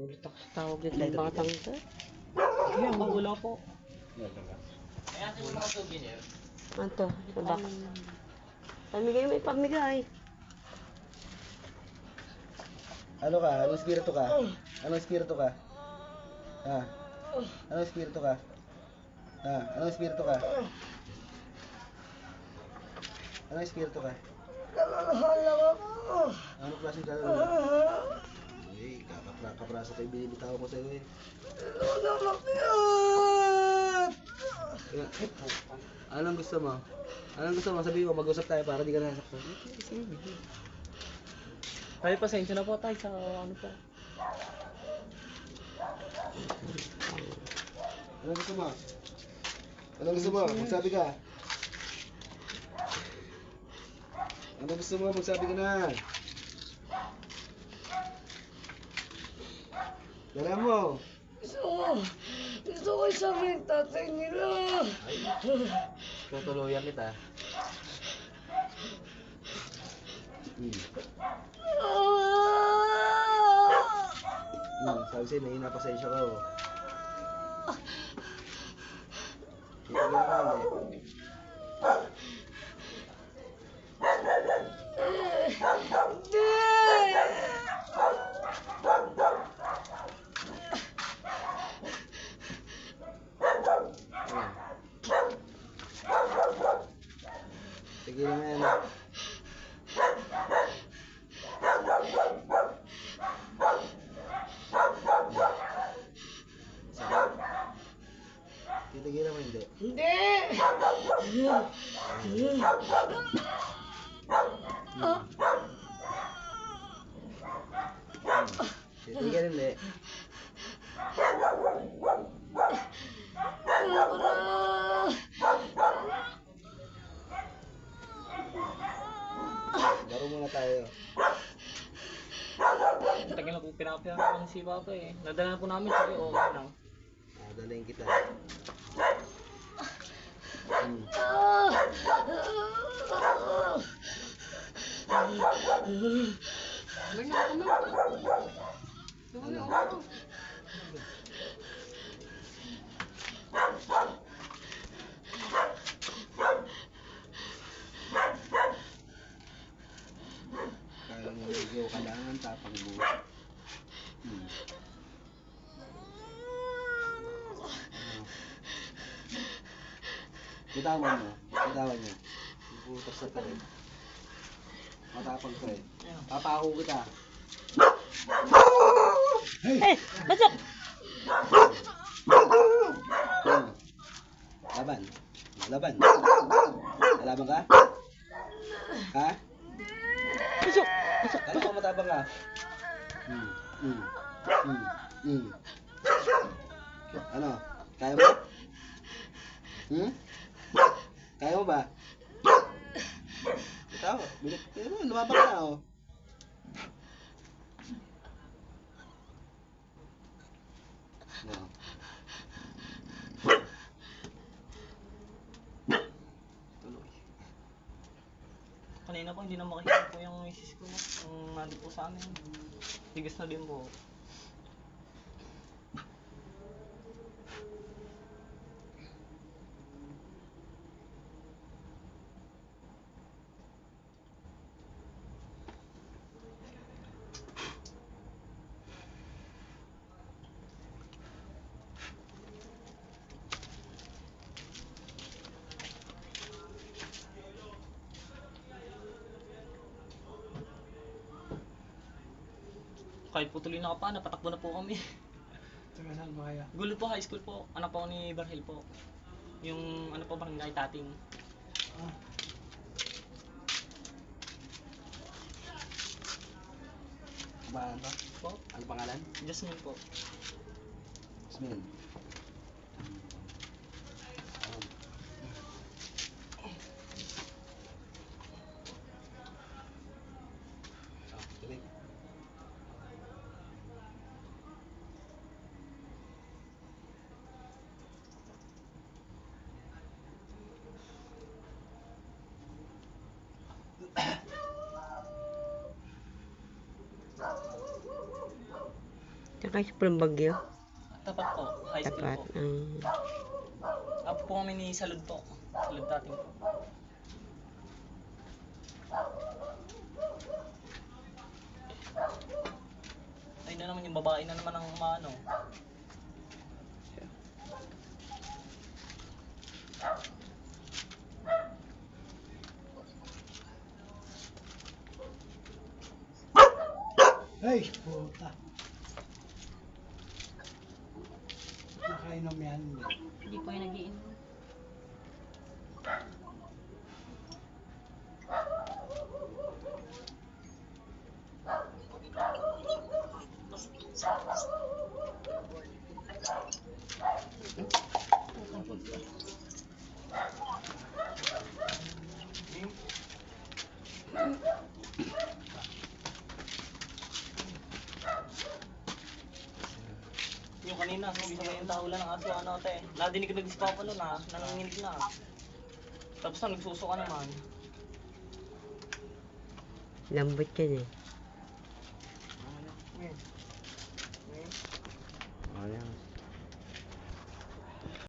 Ulit ako sa tawag nito ng batang ito. Ayan, wala po. Kaya sa mga souvenir. Ano to? Sa box. Pamigay mo ipamigay. Ano ka? Anong espiritu ka? Anong espiritu ka? Ha? Anong espiritu ka? Ha? Anong espiritu ka? Anong espiritu ka? Kalalahalang ako. Anong klaseng kaluluwa? Eh, kakapraso kayo binibitaw ko sa'yo eh. Luna makiat! Anong gusto mo? Anong gusto mo? Sabihin ko, mag-usap tayo para di ka nasaktan. Tayo, pasensya na po tayo sa ano po. Anong gusto mo? Anong gusto mo? Magsabi ka. Anong gusto mo? Magsabi ka na. Dala mo. Gusto ko sabihin tatay nila. Tutuluyan kita. Sabi sa'yo, may pasensya ko. Titigil ka hindi. Tigilan mo yan. Titigilan mo hindi. Hindi! Titigilan hindi. Ayoko na! Laro muna tayo. Tagal na po pinapirapan si Papa eh. Nadala na po namin, sabi okay lang. Dalayin kita. Kaya mo medyo kailangan tapang mo. Bitawan mo. Bitawan niya. Puputas sa tayo. Matapang ko eh. Papako kita. Eh! Pasok! Laban. Laban. Laban ka? Ha? Pasok! Pasok! Kala ko matapang ka? Ano? Kaya mo? Kaya mo ba? Ito, lumabang ka na oh. No. Tuloy. Kanina po, hindi na makikita po yung misis ko. Yung nandito po sa amin. Tigas na din po. Kahit po tuloy na pa, napatakbo na po kami. Taga saan ba kaya? Gulo po, high school po. Anak po ni Barhel po. Yung ano po, barangay Tating. Pangalan ba? Po, Ano pangalan? Jasmine po. Jasmine. Tuloy. Tsaka sa pulang bagyo. Tapat po, high school Tapat. po. Apo po kami ni Salud po. Salud dating po. Ayun na naman yung babae na naman ang maano. Ay, puta. Nakainom yan. Hindi po yung nag-iinom. Yung kanina, sabi sa yung tao lang ng aso, ano ate. Nadinig ko na si Papa nun nanginginig na. Tapos na, nagsusuka naman. Lambot yan eh. Ano,